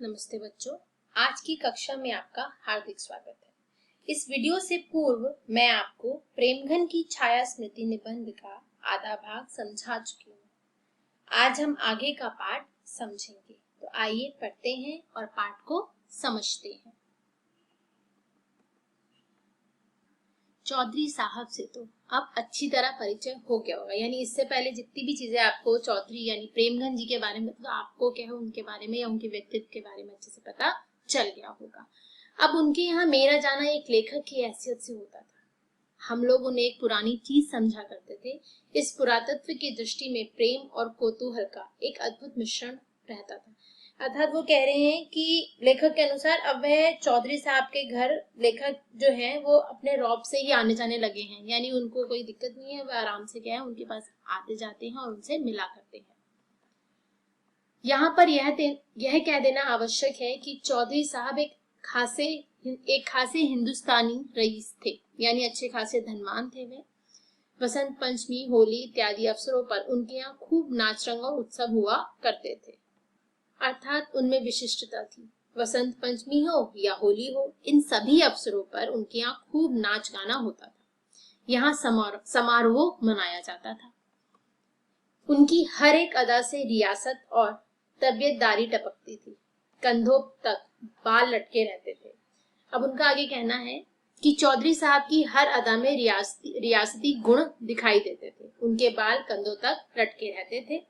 नमस्ते बच्चों, आज की कक्षा में आपका हार्दिक स्वागत है। इस वीडियो से पूर्व मैं आपको प्रेमघन की छाया स्मृति निबंध का आधा भाग समझा चुकी हूँ। आज हम आगे का पाठ समझेंगे, तो आइए पढ़ते हैं और पाठ को समझते हैं। चौधरी साहब से तो अब अच्छी तरह परिचय हो गया होगा, यानी इससे पहले जितनी भी चीजें आपको चौधरी यानी प्रेमघन जी के बारे में, तो आपको क्या है उनके बारे में या उनके व्यक्तित्व के बारे में अच्छे से पता चल गया होगा। अब उनके यहाँ मेरा जाना एक लेखक की हैसियत से होता था। हम लोग उन्हें एक पुरानी चीज समझा करते थे। इस पुरातत्व की दृष्टि में प्रेम और कौतूहल का एक अद्भुत मिश्रण रहता था। अर्थात वो कह रहे हैं कि लेखक के अनुसार अब वह चौधरी साहब के घर लेखक जो हैं वो अपने रौब से ही आने जाने लगे हैं, यानी उनको कोई दिक्कत नहीं है, वह आराम से क्या है उनके पास आते जाते हैं और उनसे मिला करते हैं। यहाँ पर यह कह देना आवश्यक है कि चौधरी साहब एक खासे हिंदुस्तानी रईस थे, यानी अच्छे खासे धनवान थे। वे वसंत पंचमी, होली इत्यादि अवसरों पर उनके यहाँ खूब नाच रंग और उत्सव हुआ करते थे, अर्थात उनमें विशिष्टता थी। वसंत पंचमी हो या होली हो, इन सभी अवसरों पर उनके यहाँ खूब नाच गाना होता था। यहाँ समारोह मनाया जाता था। उनकी हर एक अदा से रियासत और तबियतदारी टपकती थी। कंधों तक बाल लटके रहते थे। अब उनका आगे कहना है कि चौधरी साहब की हर अदा में रियासती गुण दिखाई देते थे। उनके बाल कंधों तक लटके रहते थे।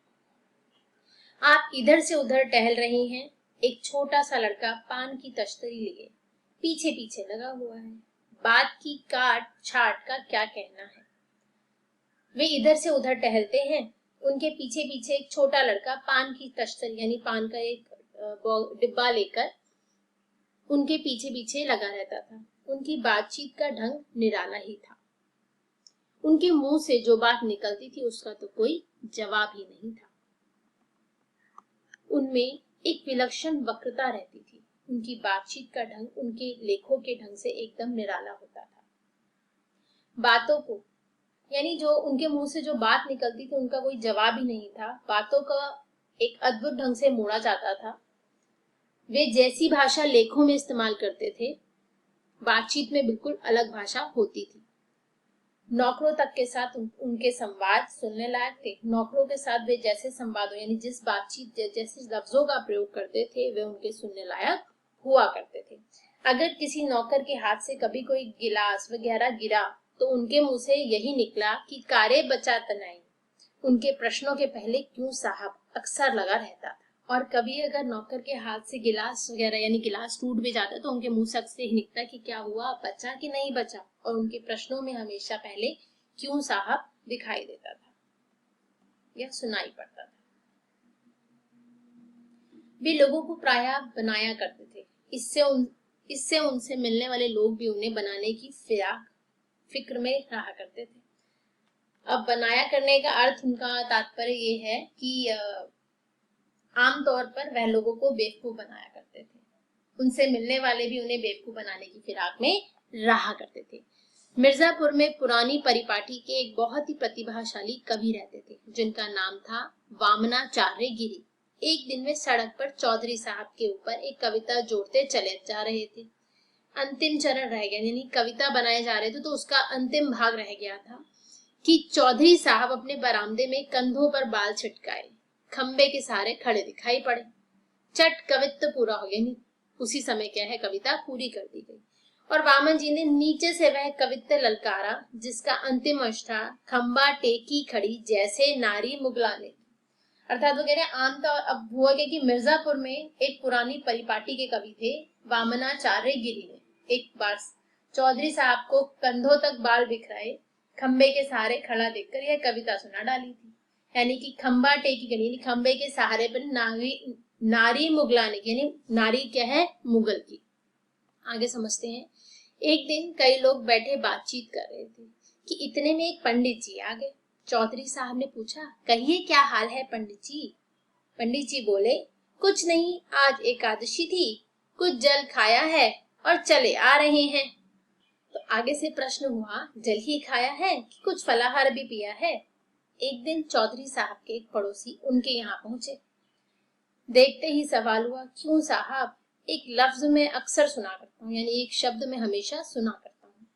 आप इधर से उधर टहल रही हैं, एक छोटा सा लड़का पान की तश्तरी लिए पीछे पीछे लगा हुआ है। बात की काट छाट का क्या कहना है। वे इधर से उधर टहलते हैं, उनके पीछे पीछे एक छोटा लड़का पान की तश्तरी यानी पान का एक डिब्बा लेकर उनके पीछे पीछे लगा रहता था। उनकी बातचीत का ढंग निराला ही था। उनके मुंह से जो बात निकलती थी उसका तो कोई जवाब ही नहीं था। उनमें एक विलक्षण वक्रता रहती थी। उनकी बातचीत का ढंग उनके लेखों के ढंग से एकदम निराला होता था। बातों को यानी जो उनके मुंह से जो बात निकलती थी उनका कोई जवाब ही नहीं था। बातों का एक अद्भुत ढंग से मोड़ा जाता था। वे जैसी भाषा लेखों में इस्तेमाल करते थे, बातचीत में बिल्कुल अलग भाषा होती थी। नौकरों तक के साथ उनके संवाद सुनने लायक थे। नौकरों के साथ वे जैसे संवाद यानी जिस बातचीत जैसे लफ्जों का प्रयोग करते थे वे उनके सुनने लायक हुआ करते थे। अगर किसी नौकर के हाथ से कभी कोई गिलास वगैरह गिरा तो उनके मुंह से यही निकला कि कारे बचा तनाई। उनके प्रश्नों के पहले क्यों साहब अक्सर लगा रहता था। और कभी अगर नौकर के हाथ से गिलास वगैरह यानी गिलास टूट भी जाता तो उनके मुंह से अक्सर ही निकला कि क्या हुआ, बचा कि नहीं बचा। और उनके प्रश्नों में हमेशा पहले क्यों साहब दिखाई देता था या सुनाई पड़ता था। वे लोगों को प्रायः बनाया करते थे। इससे उनसे मिलने वाले लोग भी उन्हें बनाने की फिक्र में रहा करते थे। अब बनाया करने का अर्थ उनका तात्पर्य ये है कि आमतौर पर वह लोगों को बेवकूफ बनाया करते थे। उनसे मिलने वाले भी उन्हें बेवकूफ बनाने की फिराक में रहा करते थे। मिर्जापुर में पुरानी परिपाटी के एक बहुत ही प्रतिभाशाली कवि रहते थे जिनका नाम था वामनाचार्य गिरी। एक दिन वे सड़क पर चौधरी साहब के ऊपर एक कविता जोड़ते चले जा रहे थे। अंतिम चरण रह गया, यानी कविता बनाए जा रहे थे तो उसका अंतिम भाग रह गया था कि चौधरी साहब अपने बरामदे में कंधों पर बाल छिटकाए खंबे के सहारे खड़े दिखाई पड़े। चट कवित्व पूरा हो गया, उसी समय क्या है कविता पूरी कर दी गई। और वामन जी ने नीचे से वह कवित्व ललकारा जिसका अंतिम अंश था खंबा टेकी खड़ी जैसे नारी मुगलाने। अर्थात वो कह रहे हैं आमतौर अब हुआ क्या कि मिर्जापुर में एक पुरानी परिपाटी के कवि थे वामनाचार्य गिरी ने एक बार चौधरी साहब को कंधों तक बाल बिखराए खंबे के सहारे खड़ा देखकर यह कविता सुना डाली थी। यानी कि खंबा टेकी खड़ी, खंबे के सहारे पर नारी मुगलाने की, यानी नारी क्या है मुगल की। आगे समझते हैं। एक दिन कई लोग बैठे बातचीत कर रहे थे कि इतने में एक पंडित जी आ गए। चौधरी साहब ने पूछा, कहिए क्या हाल है पंडित जी। पंडित जी बोले, कुछ नहीं, आज एकादशी थी, कुछ जल खाया है और चले आ रहे हैं। तो आगे से प्रश्न हुआ, जल ही खाया है कि कुछ फलाहार भी पिया है। एक दिन चौधरी साहब के एक पड़ोसी उनके यहाँ पहुंचे। देखते ही सवाल हुआ, क्यों साहब? एक लफ्ज में अक्सर सुना करता हूँ, यानी एक शब्द में हमेशा सुना करता हूँ,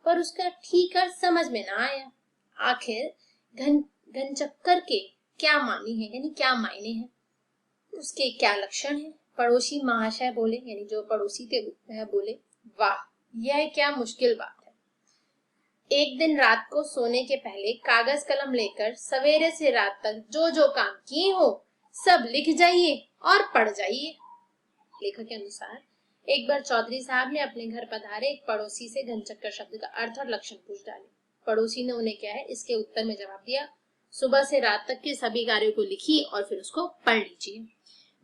पर उसका ठीक अर्थ समझ में ना आया। आखिर घनचक्कर के क्या मानी है, यानी क्या मायने हैं, उसके क्या लक्षण है? पड़ोसी महाशय बोले, यानी जो पड़ोसी थे वह बोले, वाह, यह क्या मुश्किल बात है। एक दिन रात को सोने के पहले कागज कलम लेकर सवेरे से रात तक जो जो काम किए हो सब लिख जाइए और पढ़ जाइए। लेखक के अनुसार एक बार चौधरी साहब ने अपने घर पधारे एक पड़ोसी से घनचक्कर शब्द का अर्थ और लक्षण पूछ डाले। पड़ोसी ने उन्हें क्या है इसके उत्तर में जवाब दिया, सुबह से रात तक के सभी कार्यों को लिखिए और फिर उसको पढ़ लीजिए।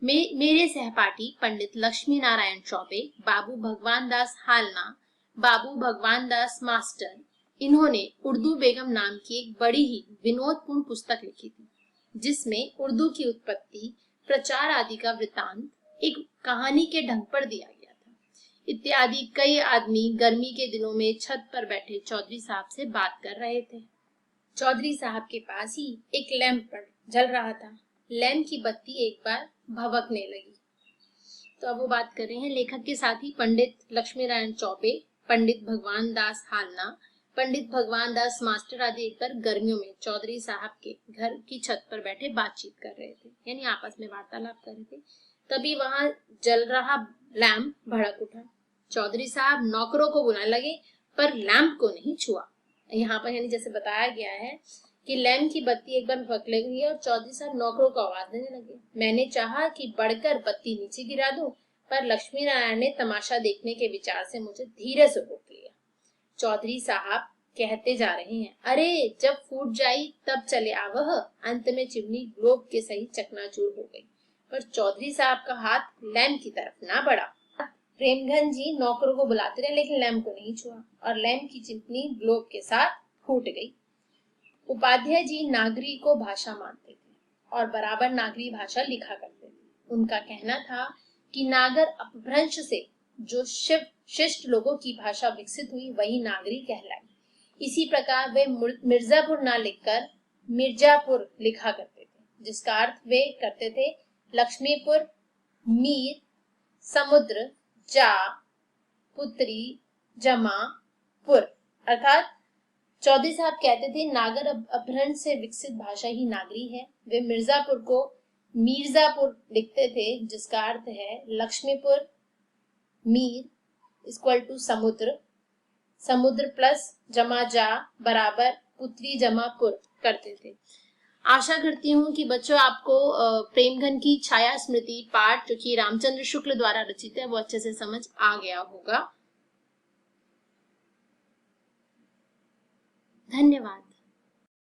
मेरे सहपाठी पंडित लक्ष्मी नारायण चौबे, बाबू भगवान दास हालना, बाबू भगवान दास मास्टर, इन्होंने उर्दू बेगम नाम की एक बड़ी ही विनोदपूर्ण पुस्तक लिखी थी, जिसमें उर्दू की उत्पत्ति, प्रचार आदि का वृतांत एक कहानी के ढंग पर दिया गया था। इत्यादि कई आदमी गर्मी के दिनों में छत पर बैठे चौधरी साहब से बात कर रहे थे। चौधरी साहब के पास ही एक लैंप जल रहा था। लैंप की बत्ती एक बार भभकने लगी। तो अब वो बात कर रहे हैं लेखक के साथी पंडित लक्ष्मी नारायण चौबे, पंडित भगवान दास हालना, पंडित भगवान दास मास्टर आदि एक बार गर्मियों में चौधरी साहब के घर की छत पर बैठे बातचीत कर रहे थे, यानी आपस में वार्तालाप कर रहे थे। तभी वहां जल रहा लैंप भड़क उठा। चौधरी साहब नौकरों को बुलाने लगे, पर लैंप को नहीं छुआ। यहाँ पर यानी जैसे बताया गया है कि लैंप की बत्ती एक बार भड़क लगी और चौधरी साहब नौकरों को आवाज देने लगे। मैंने चाहा कि बढ़कर बत्ती नीचे गिरा दूं, पर लक्ष्मी नारायण ने तमाशा देखने के विचार से मुझे धीरे से रोक लिया। चौधरी साहब कहते जा रहे हैं, अरे जब फूट जाई तब चले आवह। अंत में चिमनी ग्लोब के सही चकनाचूर हो गई, पर चौधरी साहब का हाथ लैंप की तरफ ना बढ़ा। प्रेमघन जी नौकरों को बुलाते रहे, लेकिन लैंप को नहीं छुआ और लैंप की चिमनी ग्लोब के साथ फूट गई। उपाध्याय जी नागरी को भाषा मानते थे और बराबर नागरी भाषा लिखा करते थे। उनका कहना था कि नागर अपभ्रंश से जो शिष्ट लोगों की भाषा विकसित हुई वही नागरी कहलाई। इसी प्रकार वे मिर्जापुर ना लिखकर मिर्जापुर लिखा करते थे, जिसका अर्थ वे करते थे लक्ष्मीपुर, मीर, समुद्र, जा, पुत्री, जमा, पुर। अर्थात चौधरी साहब कहते थे नागर अपभ्रंश से विकसित भाषा ही नागरी है। वे मिर्जापुर को मिर्जापुर लिखते थे, जिसका अर्थ है लक्ष्मीपुर, मीर इक्वल टू समुद्र, समुद्र प्लस जमा जा बराबर पुत्री जमा पुर करते थे। आशा करती हूँ कि बच्चों आपको प्रेमघन की छाया स्मृति पाठ जो कि रामचंद्र शुक्ल द्वारा रचित है वो अच्छे से समझ आ गया होगा। धन्यवाद।